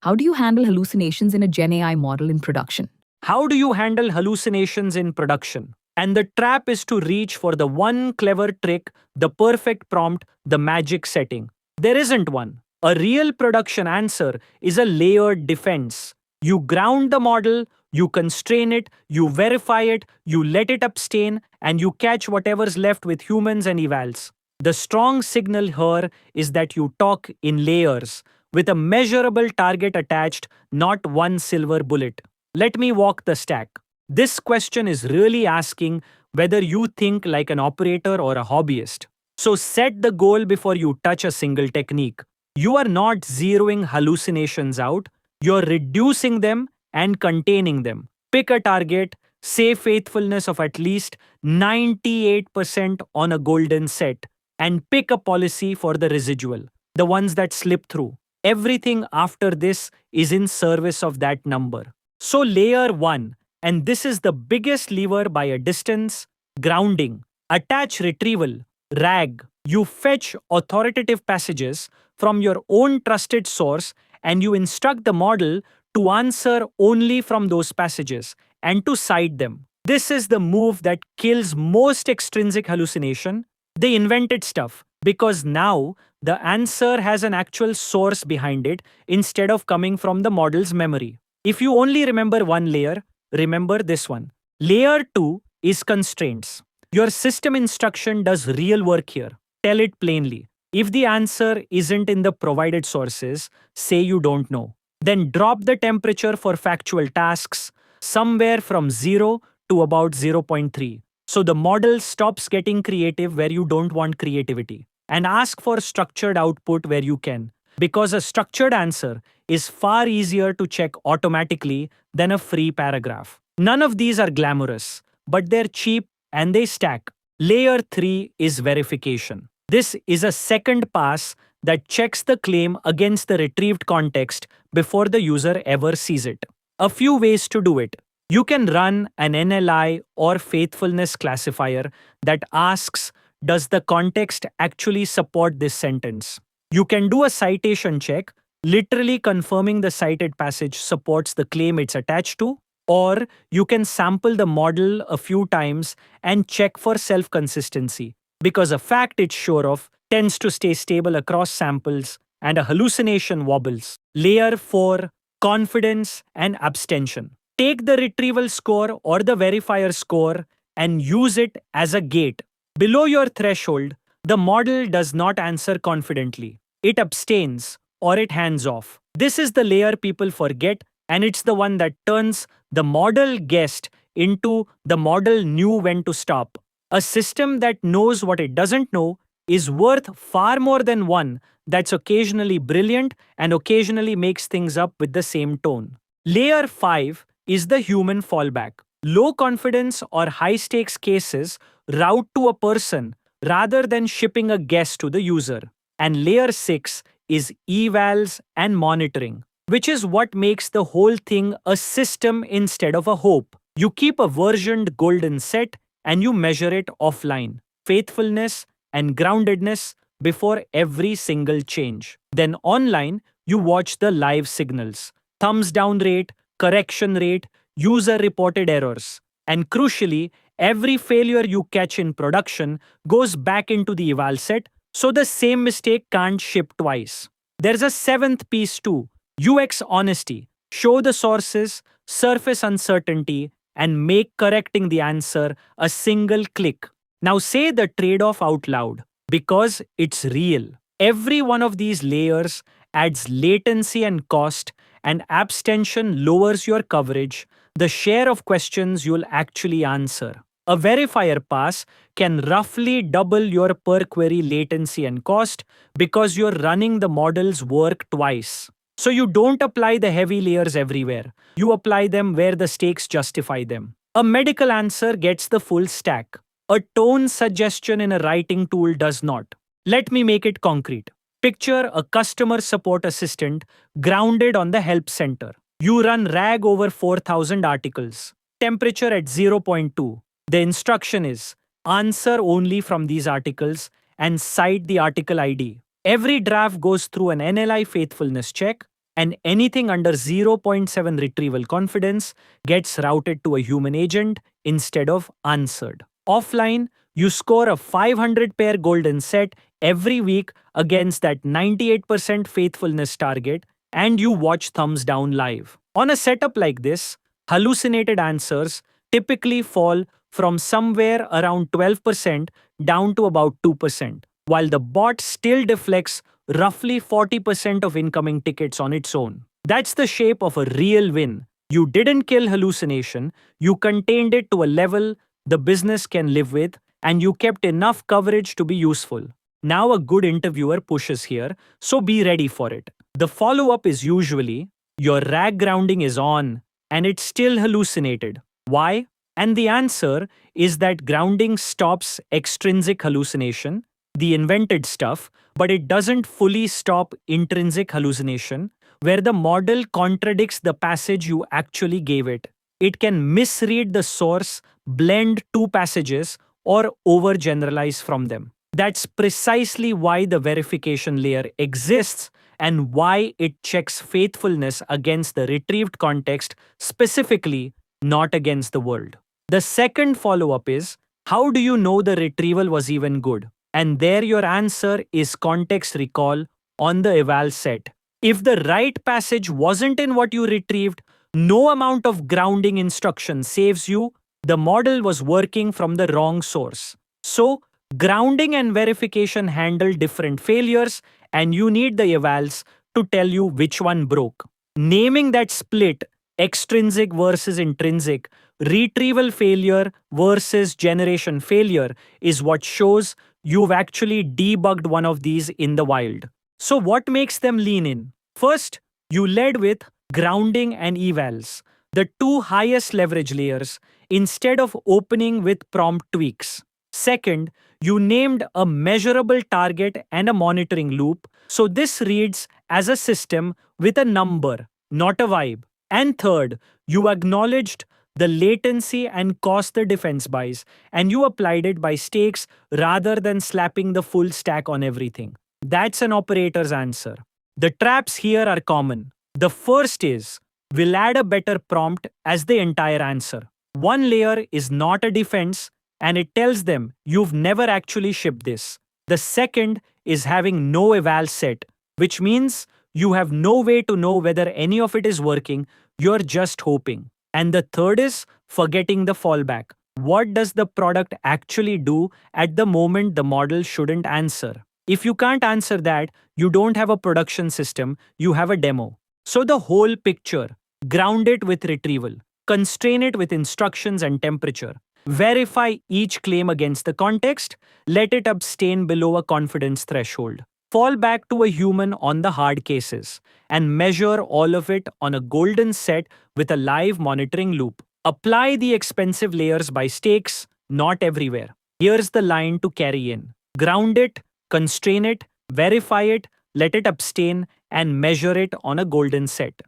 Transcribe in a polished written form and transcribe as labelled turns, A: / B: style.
A: How do you handle hallucinations in a Gen AI model in production?
B: How do you handle hallucinations in production? And the trap is to reach for the one clever trick, the perfect prompt, the magic setting. There isn't one. A real production answer is a layered defense. You ground the model, you constrain it, you verify it, you let it abstain, and you catch whatever's left with humans and evals. The strong signal here is that you talk in layers, with a measurable target attached, not one silver bullet. Let me walk the stack. This question is really asking whether you think like an operator or a hobbyist. So set the goal before you touch a single technique. You are not zeroing hallucinations out, you're reducing them and containing them. Pick a target, say faithfulness of at least 98% on a golden set, and pick a policy for the residual, the ones that slip through. Everything after this is in service of that number. So, layer 1, and this is the biggest lever by a distance: grounding. Attach retrieval, RAG. You fetch authoritative passages from your own trusted source and you instruct the model to answer only from those passages and to cite them. This is the move that kills most extrinsic hallucination. They invented stuff because now the answer has an actual source behind it instead of coming from the model's memory. If you only remember one layer, remember this one. Layer 2 is constraints. Your system instruction does real work here. Tell it plainly. If the answer isn't in the provided sources, say you don't know. Then drop the temperature for factual tasks somewhere from 0 to about 0.3. So the model stops getting creative where you don't want creativity. And ask for structured output where you can. Because a structured answer is far easier to check automatically than a free paragraph. None of these are glamorous, but they're cheap and they stack. Layer 3 is verification. This is a second pass that checks the claim against the retrieved context before the user ever sees it. A few ways to do it. You can run an NLI or faithfulness classifier that asks, does the context actually support this sentence? You can do a citation check, literally confirming the cited passage supports the claim it's attached to, or you can sample the model a few times and check for self-consistency, because a fact it's sure of tends to stay stable across samples and a hallucination wobbles. Layer 4, confidence and abstention. Take the retrieval score or the verifier score and use it as a gate. Below your threshold, the model does not answer confidently. It abstains or it hands off. This is the layer people forget, and it's the one that turns the model guessed into the model knew when to stop. A system that knows what it doesn't know is worth far more than one that's occasionally brilliant and occasionally makes things up with the same tone. Layer 5 is the human fallback. Low confidence or high stakes cases route to a person rather than shipping a guess to the user. And layer 6 is evals and monitoring, which is what makes the whole thing a system instead of a hope. You keep a versioned golden set and you measure it offline, faithfulness and groundedness before every single change. Then online, you watch the live signals, thumbs down rate, correction rate, user reported errors. And crucially, every failure you catch in production goes back into the eval set, so the same mistake can't ship twice. There's a seventh piece too: UX honesty. Show the sources, surface uncertainty, and make correcting the answer a single click. Now say the trade-off out loud, because it's real. Every one of these layers adds latency and cost, and abstention lowers your coverage, the share of questions you'll actually answer. A verifier pass can roughly double your per query latency and cost because you're running the model's work twice. So you don't apply the heavy layers everywhere. You apply them where the stakes justify them. A medical answer gets the full stack. A tone suggestion in a writing tool does not. Let me make it concrete. Picture a customer support assistant grounded on the help center. You run RAG over 4,000 articles. Temperature at 0.2. The instruction is answer only from these articles and cite the article ID. Every draft goes through an NLI faithfulness check. and anything under 0.7 retrieval confidence gets routed to a human agent instead of answered. Offline, you score a 500 pair golden set every week against that 98% faithfulness target, and you watch thumbs down live. On a setup like this, hallucinated answers typically fall from somewhere around 12% down to about 2%, while the bot still deflects roughly 40% of incoming tickets on its own. That's the shape of a real win. You didn't kill hallucination, you contained it to a level the business can live with, and you kept enough coverage to be useful. Now, a good interviewer pushes here, so be ready for it. The follow up is usually your rag grounding is on, and it's still hallucinated. Why? And the answer is that grounding stops extrinsic hallucination, the invented stuff, but it doesn't fully stop intrinsic hallucination, where the model contradicts the passage you actually gave it. It can misread the source, blend two passages, or overgeneralize from them. That's precisely why the verification layer exists and why it checks faithfulness against the retrieved context specifically, not against the world. The second follow up is, how do you know the retrieval was even good? And there your answer is context recall on the eval set. If the right passage wasn't in what you retrieved, no amount of grounding instruction saves you. The model was working from the wrong source. So, grounding and verification handle different failures, and you need the evals to tell you which one broke. Naming that split, extrinsic versus intrinsic, retrieval failure versus generation failure, is what shows you've actually debugged one of these in the wild. So, what makes them lean in? First, you led with grounding and evals, the two highest leverage layers, instead of opening with prompt tweaks. Second, you named a measurable target and a monitoring loop, so this reads as a system with a number, not a vibe. And third, you acknowledged the latency and cost the defense buys, and you applied it by stakes rather than slapping the full stack on everything. That's an operator's answer. The traps here are common. The first is, we'll add a better prompt as the entire answer. One layer is not a defense, and it tells them you've never actually shipped this. The second is having no eval set, which means you have no way to know whether any of it is working, you're just hoping. And the third is forgetting the fallback. What does the product actually do at the moment the model shouldn't answer? If you can't answer that, you don't have a production system, you have a demo. So the whole picture, ground it with retrieval, constrain it with instructions and temperature, verify each claim against the context, let it abstain below a confidence threshold, fall back to a human on the hard cases, and measure all of it on a golden set with a live monitoring loop. Apply the expensive layers by stakes, not everywhere. Here's the line to carry in. Ground it, constrain it, verify it, let it abstain, and measure it on a golden set.